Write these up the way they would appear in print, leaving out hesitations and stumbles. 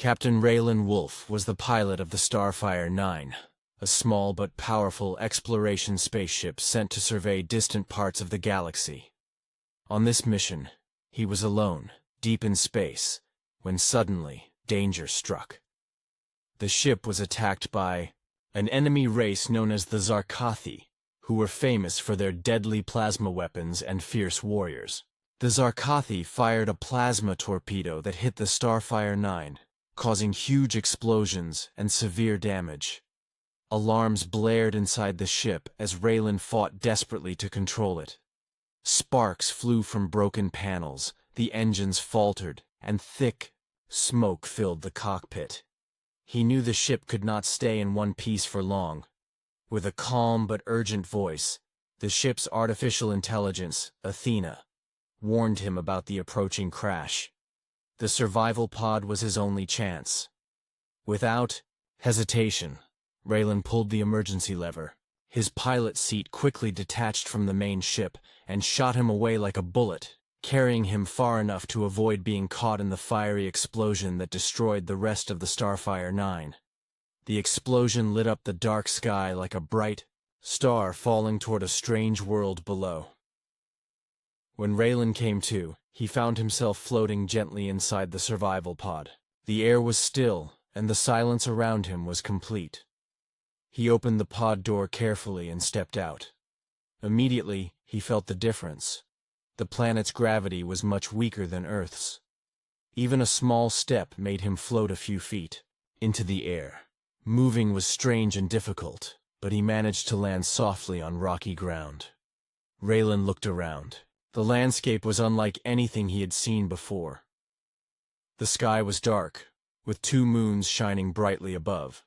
Captain Raylan Wolfe was the pilot of the Starfire 9, a small but powerful exploration spaceship sent to survey distant parts of the galaxy. On this mission, he was alone, deep in space, when suddenly danger struck. The ship was attacked by an enemy race known as the Zarkathi, who were famous for their deadly plasma weapons and fierce warriors. The Zarkathi fired a plasma torpedo that hit the Starfire 9, causing huge explosions and severe damage. Alarms blared inside the ship as Raylan fought desperately to control it. Sparks flew from broken panels, the engines faltered, and thick smoke filled the cockpit. He knew the ship could not stay in one piece for long. With a calm but urgent voice, the ship's artificial intelligence, Athena, warned him about the approaching crash. The survival pod was his only chance. Without hesitation, Raylan pulled the emergency lever. His pilot seat quickly detached from the main ship and shot him away like a bullet, carrying him far enough to avoid being caught in the fiery explosion that destroyed the rest of the Starfire 9. The explosion lit up the dark sky like a bright star falling toward a strange world below. When Raylan came to, he found himself floating gently inside the survival pod. The air was still, and the silence around him was complete. He opened the pod door carefully and stepped out. Immediately, he felt the difference. The planet's gravity was much weaker than Earth's. Even a small step made him float a few feet into the air. Moving was strange and difficult, but he managed to land softly on rocky ground. Raylan looked around. The landscape was unlike anything he had seen before. The sky was dark, with two moons shining brightly above.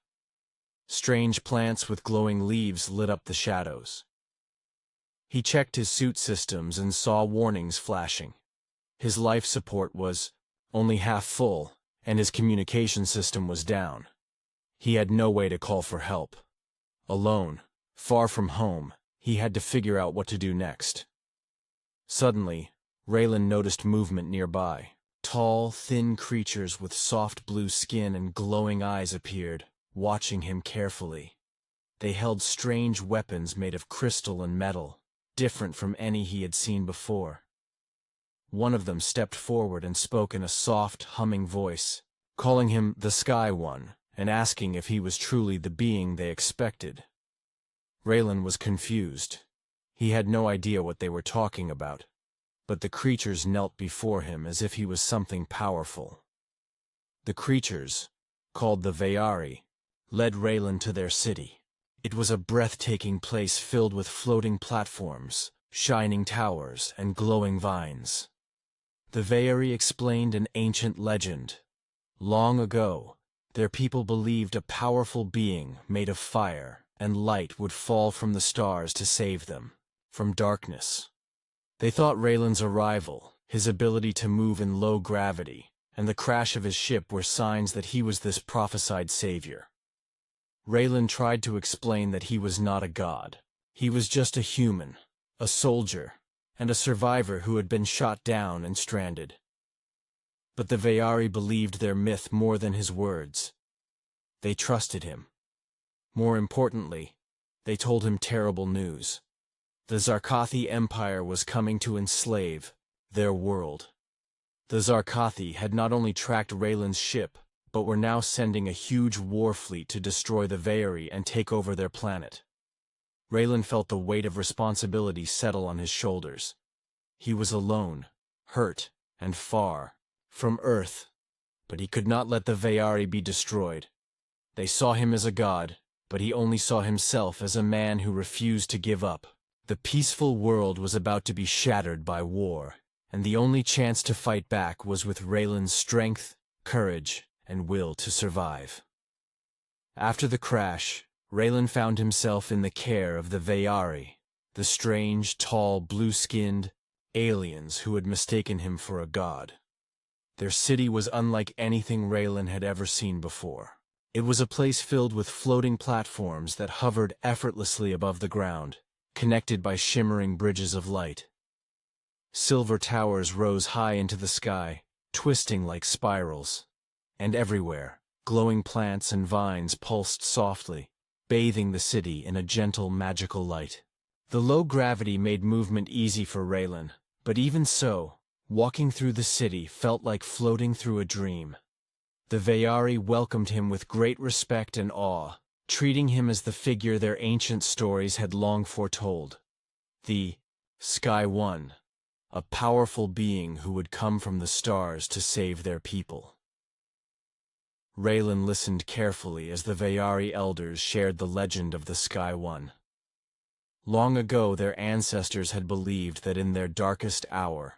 Strange plants with glowing leaves lit up the shadows. He checked his suit systems and saw warnings flashing. His life support was only half full, and his communication system was down. He had no way to call for help. Alone, far from home, he had to figure out what to do next. Suddenly, Raylan noticed movement nearby. Tall, thin creatures with soft blue skin and glowing eyes appeared, watching him carefully. They held strange weapons made of crystal and metal, different from any he had seen before. One of them stepped forward and spoke in a soft, humming voice, calling him the Sky One, and asking if he was truly the being they expected. Raylan was confused. He had no idea what they were talking about, but the creatures knelt before him as if he was something powerful. The creatures, called the Vayari, led Raylan to their city. It was a breathtaking place filled with floating platforms, shining towers, and glowing vines. The Vayari explained an ancient legend. Long ago, their people believed a powerful being made of fire and light would fall from the stars to save them from darkness. They thought Raylan's arrival, his ability to move in low gravity, and the crash of his ship were signs that he was this prophesied savior. Raylan tried to explain that he was not a god. He was just a human, a soldier, and a survivor who had been shot down and stranded. But the Vayari believed their myth more than his words. They trusted him. More importantly, they told him terrible news. The Zarkathi Empire was coming to enslave their world. The Zarkathi had not only tracked Raylan's ship, but were now sending a huge war fleet to destroy the Vayari and take over their planet. Raylan felt the weight of responsibility settle on his shoulders. He was alone, hurt, and far from Earth, but he could not let the Vayari be destroyed. They saw him as a god, but he only saw himself as a man who refused to give up. The peaceful world was about to be shattered by war, and the only chance to fight back was with Raylan's strength, courage, and will to survive. After the crash, Raylan found himself in the care of the Vayari, the strange, tall, blue-skinned aliens who had mistaken him for a god. Their city was unlike anything Raylan had ever seen before. It was a place filled with floating platforms that hovered effortlessly above the ground, connected by shimmering bridges of light. Silver towers rose high into the sky, twisting like spirals, and everywhere, glowing plants and vines pulsed softly, bathing the city in a gentle, magical light. The low gravity made movement easy for Raylan, but even so, walking through the city felt like floating through a dream. The Vayari welcomed him with great respect and awe, treating him as the figure their ancient stories had long foretold. The Sky One, a powerful being who would come from the stars to save their people. Raylan listened carefully as the Vayari elders shared the legend of the Sky One. Long ago their ancestors had believed that in their darkest hour,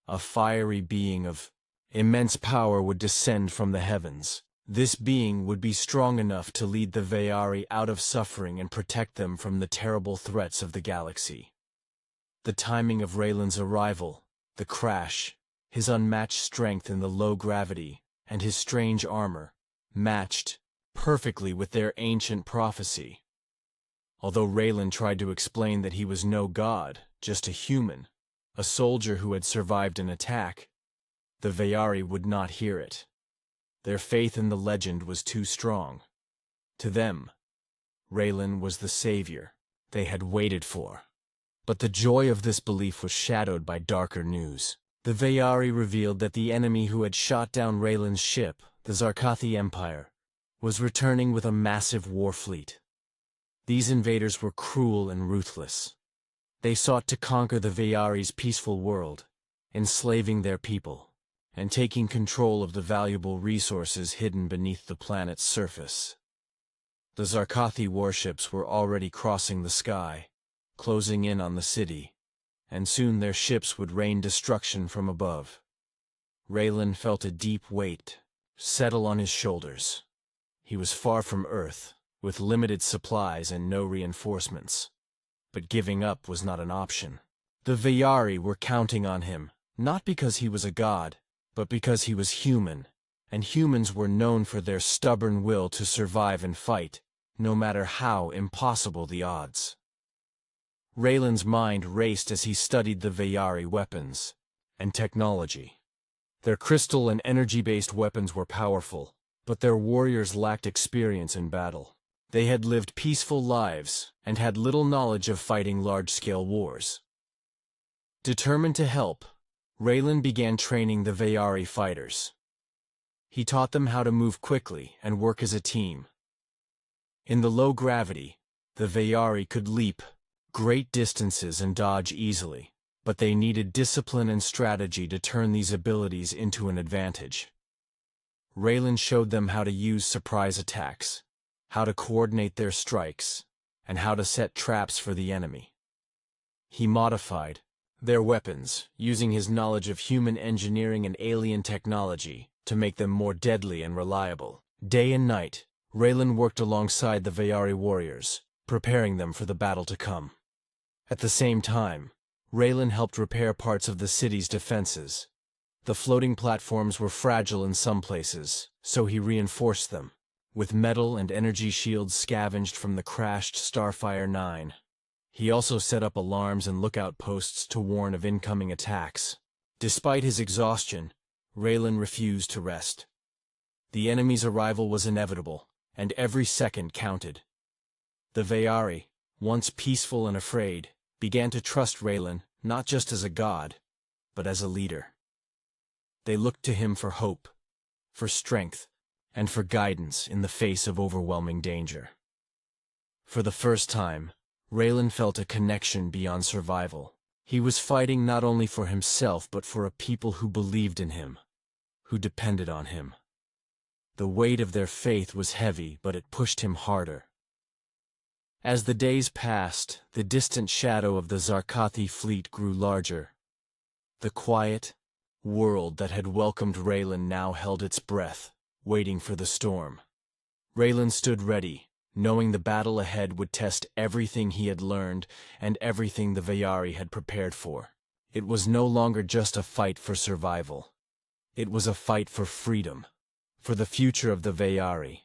a fiery being of immense power would descend from the heavens. This being would be strong enough to lead the Vayari out of suffering and protect them from the terrible threats of the galaxy. The timing of Raylan's arrival, the crash, his unmatched strength in the low gravity, and his strange armor, matched perfectly with their ancient prophecy. Although Raylan tried to explain that he was no god, just a human, a soldier who had survived an attack, the Vayari would not hear it. Their faith in the legend was too strong. To them, Raylan was the savior they had waited for. But the joy of this belief was shadowed by darker news. The Vayari revealed that the enemy who had shot down Raylan's ship, the Zarkathi Empire, was returning with a massive war fleet. These invaders were cruel and ruthless. They sought to conquer the Vayari's peaceful world, enslaving their people, and taking control of the valuable resources hidden beneath the planet's surface. The Zarkathi warships were already crossing the sky, closing in on the city, and soon their ships would rain destruction from above. Raylan felt a deep weight settle on his shoulders. He was far from Earth, with limited supplies and no reinforcements. But giving up was not an option. The Vayari were counting on him, not because he was a god, but because he was human, and humans were known for their stubborn will to survive and fight, no matter how impossible the odds. Raylan's mind raced as he studied the Vayari weapons and technology. Their crystal and energy-based weapons were powerful, but their warriors lacked experience in battle. They had lived peaceful lives and had little knowledge of fighting large-scale wars. Determined to help, Raylan began training the Vayari fighters. He taught them how to move quickly and work as a team. In the low gravity, the Vayari could leap great distances and dodge easily, but they needed discipline and strategy to turn these abilities into an advantage. Raylan showed them how to use surprise attacks, how to coordinate their strikes, and how to set traps for the enemy. He modified their weapons, using his knowledge of human engineering and alien technology to make them more deadly and reliable. Day and night, Raylan worked alongside the Vayari warriors, preparing them for the battle to come. At the same time, Raylan helped repair parts of the city's defenses. The floating platforms were fragile in some places, so he reinforced them, with metal and energy shields scavenged from the crashed Starfire 9. He also set up alarms and lookout posts to warn of incoming attacks. Despite his exhaustion, Raylan refused to rest. The enemy's arrival was inevitable, and every second counted. The Vayari, once peaceful and afraid, began to trust Raylan not just as a god, but as a leader. They looked to him for hope, for strength, and for guidance in the face of overwhelming danger. For the first time, Raylan felt a connection beyond survival. He was fighting not only for himself but for a people who believed in him, who depended on him. The weight of their faith was heavy, but it pushed him harder. As the days passed, the distant shadow of the Zarkathi fleet grew larger. The quiet world that had welcomed Raylan now held its breath, waiting for the storm. Raylan stood ready, knowing the battle ahead would test everything he had learned and everything the Vayari had prepared for. It was no longer just a fight for survival. It was a fight for freedom, for the future of the Vayari,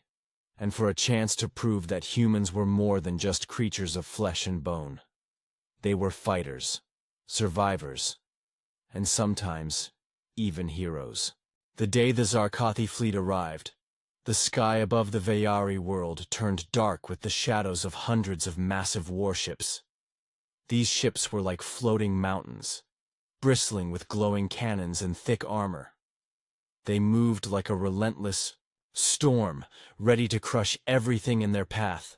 and for a chance to prove that humans were more than just creatures of flesh and bone. They were fighters, survivors, and sometimes even heroes. The day the Zarkathi fleet arrived, the sky above the Vayari world turned dark with the shadows of hundreds of massive warships. These ships were like floating mountains, bristling with glowing cannons and thick armor. They moved like a relentless storm, ready to crush everything in their path.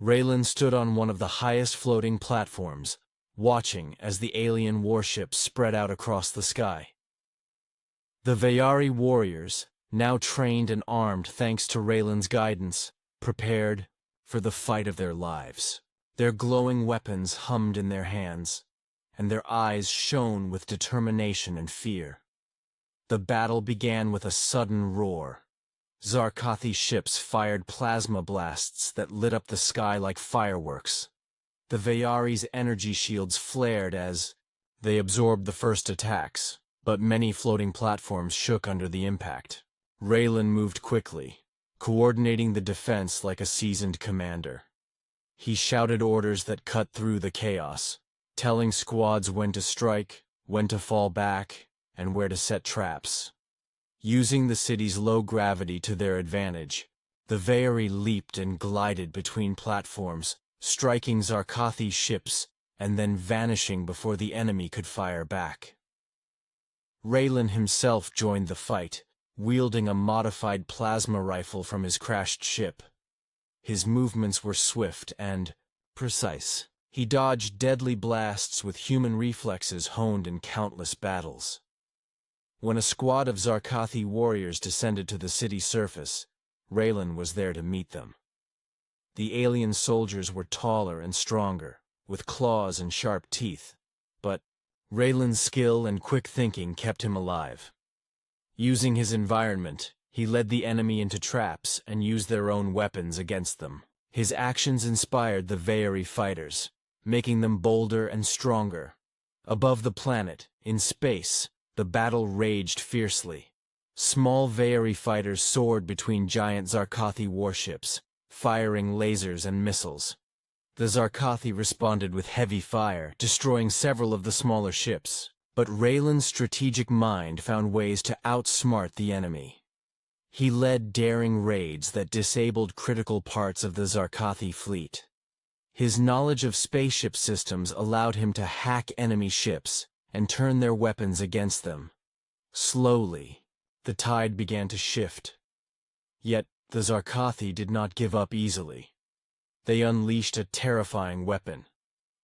Raylan stood on one of the highest floating platforms, watching as the alien warships spread out across the sky. The Vayari warriors, now trained and armed thanks to Raylan's guidance, prepared for the fight of their lives. Their glowing weapons hummed in their hands, and their eyes shone with determination and fear. The battle began with a sudden roar. Zarkathi ships fired plasma blasts that lit up the sky like fireworks. The Vayari's energy shields flared as they absorbed the first attacks, but many floating platforms shook under the impact. Raylan moved quickly, coordinating the defense like a seasoned commander. He shouted orders that cut through the chaos, telling squads when to strike, when to fall back, and where to set traps. Using the city's low gravity to their advantage, the Vayari leaped and glided between platforms, striking Zarkathi ships and then vanishing before the enemy could fire back. Raylan himself joined the fight, wielding a modified plasma rifle from his crashed ship. His movements were swift and precise. He dodged deadly blasts with human reflexes honed in countless battles. When a squad of Zarkathi warriors descended to the city's surface, Raylan was there to meet them. The alien soldiers were taller and stronger, with claws and sharp teeth, but Raylan's skill and quick thinking kept him alive. Using his environment, he led the enemy into traps and used their own weapons against them. His actions inspired the Vayari fighters, making them bolder and stronger. Above the planet, in space, the battle raged fiercely. Small Vayari fighters soared between giant Zarkathi warships, firing lasers and missiles. The Zarkathi responded with heavy fire, destroying several of the smaller ships. But Raylan's strategic mind found ways to outsmart the enemy. He led daring raids that disabled critical parts of the Zarkathi fleet. His knowledge of spaceship systems allowed him to hack enemy ships and turn their weapons against them. Slowly, the tide began to shift. Yet, the Zarkathi did not give up easily. They unleashed a terrifying weapon,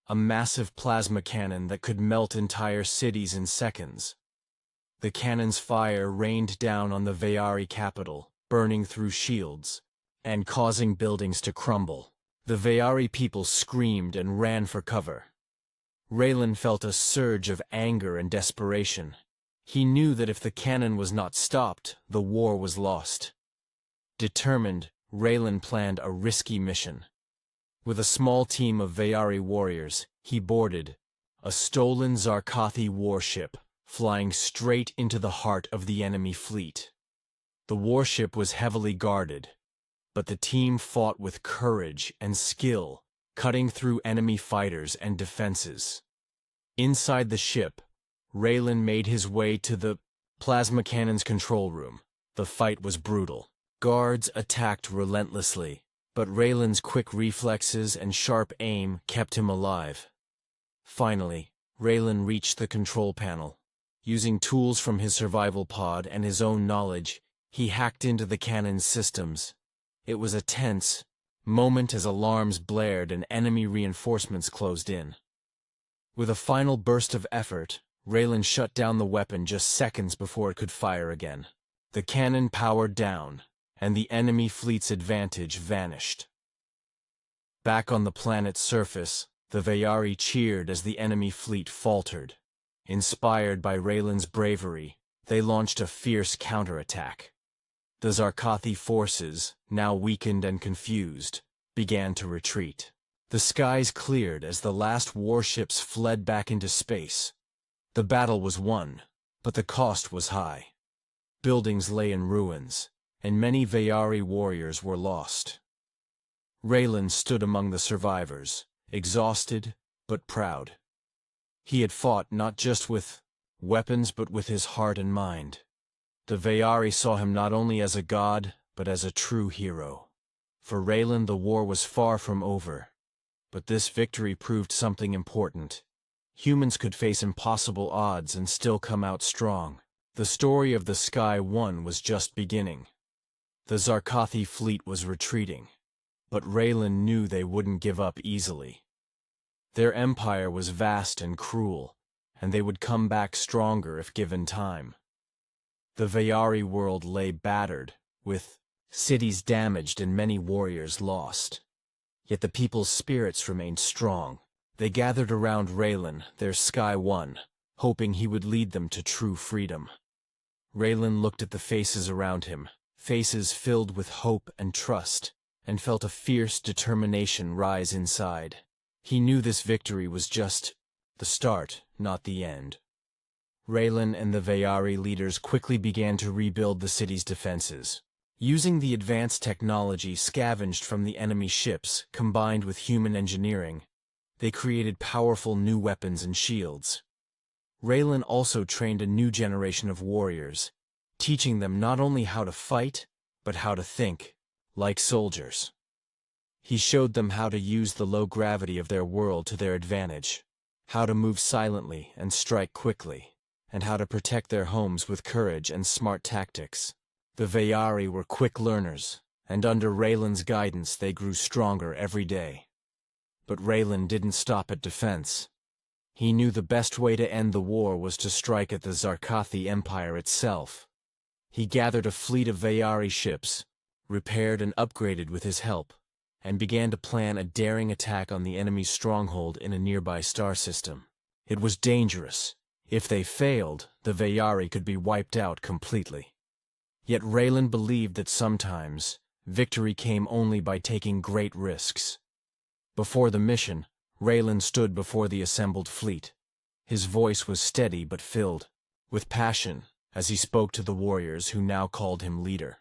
a massive plasma cannon that could melt entire cities in seconds. The cannon's fire rained down on the Vayari capital, burning through shields, and causing buildings to crumble. The Vayari people screamed and ran for cover. Raylan felt a surge of anger and desperation. He knew that if the cannon was not stopped, the war was lost. Determined, Raylan planned a risky mission. With a small team of Vayari warriors, he boarded a stolen Zarkathi warship, flying straight into the heart of the enemy fleet. The warship was heavily guarded, but the team fought with courage and skill, cutting through enemy fighters and defenses. Inside the ship, Raylan made his way to the plasma cannon's control room. The fight was brutal. Guards attacked relentlessly, but Raylan's quick reflexes and sharp aim kept him alive. Finally, Raylan reached the control panel. Using tools from his survival pod and his own knowledge, he hacked into the cannon's systems. It was a tense moment as alarms blared and enemy reinforcements closed in. With a final burst of effort, Raylan shut down the weapon just seconds before it could fire again. The cannon powered down, and the enemy fleet's advantage vanished. Back on the planet's surface, the Vayari cheered as the enemy fleet faltered. Inspired by Raylan's bravery, they launched a fierce counterattack. The Zarkathi forces, now weakened and confused, began to retreat. The skies cleared as the last warships fled back into space. The battle was won, but the cost was high. Buildings lay in ruins, and many Vayari warriors were lost. Raylan stood among the survivors, exhausted but proud. He had fought not just with weapons but with his heart and mind. The Vayari saw him not only as a god, but as a true hero. For Raylan, the war was far from over. But this victory proved something important. Humans could face impossible odds and still come out strong. The story of the Sky One was just beginning. The Zarkathi fleet was retreating, but Raylan knew they wouldn't give up easily. Their empire was vast and cruel, and they would come back stronger if given time. The Vayari world lay battered, with cities damaged and many warriors lost. Yet the people's spirits remained strong. They gathered around Raylan, their Sky One, hoping he would lead them to true freedom. Raylan looked at the faces around him, faces filled with hope and trust, and felt a fierce determination rise inside. He knew this victory was just the start, not the end. Raylan and the Vayari leaders quickly began to rebuild the city's defenses. Using the advanced technology scavenged from the enemy ships, combined with human engineering, they created powerful new weapons and shields. Raylan also trained a new generation of warriors, teaching them not only how to fight, but how to think, like soldiers. He showed them how to use the low gravity of their world to their advantage, how to move silently and strike quickly, and how to protect their homes with courage and smart tactics. The Vayari were quick learners, and under Raylan's guidance they grew stronger every day. But Raylan didn't stop at defense. He knew the best way to end the war was to strike at the Zarkathi Empire itself. He gathered a fleet of Vayari ships, repaired and upgraded with his help, and began to plan a daring attack on the enemy's stronghold in a nearby star system. It was dangerous. If they failed, the Vayari could be wiped out completely. Yet Raylan believed that sometimes victory came only by taking great risks. Before the mission, Raylan stood before the assembled fleet. His voice was steady but filled with passion as he spoke to the warriors who now called him leader.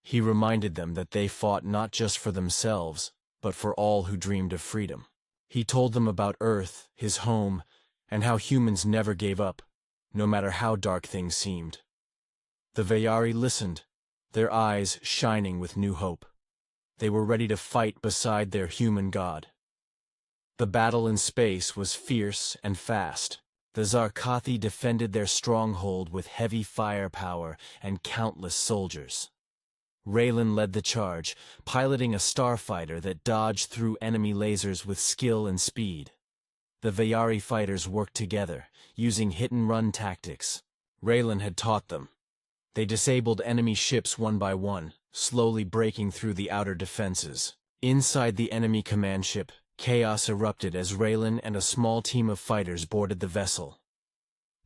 He reminded them that they fought not just for themselves, but for all who dreamed of freedom. He told them about Earth, his home, and how humans never gave up, no matter how dark things seemed. The Vayari listened, their eyes shining with new hope. They were ready to fight beside their human god. The battle in space was fierce and fast. The Zarkathi defended their stronghold with heavy firepower and countless soldiers. Raylan led the charge, piloting a starfighter that dodged through enemy lasers with skill and speed. The Vayari fighters worked together, using hit-and-run tactics. Raylan had taught them. They disabled enemy ships one by one, slowly breaking through the outer defenses. Inside the enemy command ship, chaos erupted as Raylan and a small team of fighters boarded the vessel.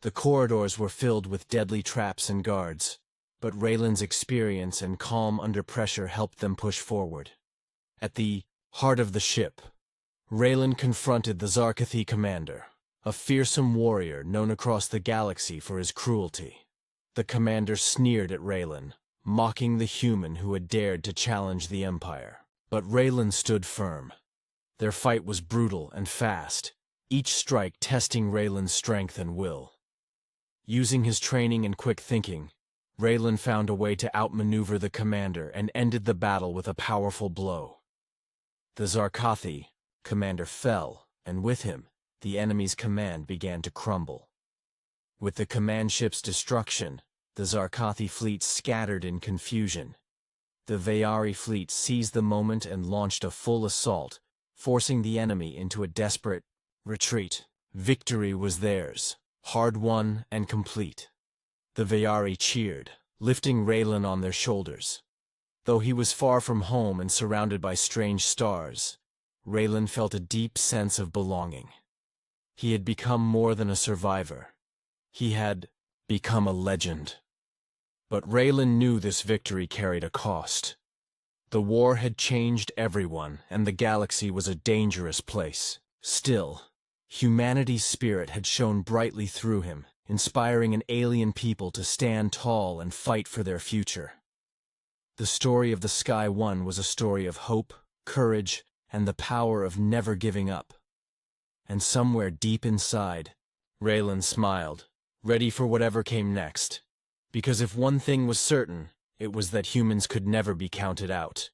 The corridors were filled with deadly traps and guards, but Raylan's experience and calm under pressure helped them push forward. At the heart of the ship, Raylan confronted the Zarkathi commander, a fearsome warrior known across the galaxy for his cruelty. The commander sneered at Raylan, mocking the human who had dared to challenge the Empire. But Raylan stood firm. Their fight was brutal and fast, each strike testing Raylan's strength and will. Using his training and quick thinking, Raylan found a way to outmaneuver the commander and ended the battle with a powerful blow. The Zarkathi commander fell, and with him, the enemy's command began to crumble. With the command ship's destruction, the Zarkathi fleet scattered in confusion. The Vayari fleet seized the moment and launched a full assault, forcing the enemy into a desperate retreat. Victory was theirs, hard-won and complete. The Vayari cheered, lifting Raylan on their shoulders. Though he was far from home and surrounded by strange stars, Raylan felt a deep sense of belonging. He had become more than a survivor. He had become a legend. But Raylan knew this victory carried a cost. The war had changed everyone, and the galaxy was a dangerous place. Still, humanity's spirit had shone brightly through him, inspiring an alien people to stand tall and fight for their future. The story of the Sky One was a story of hope, courage, and the power of never giving up. And somewhere deep inside, Raylan smiled, ready for whatever came next, Because if one thing was certain, it was that humans could never be counted out.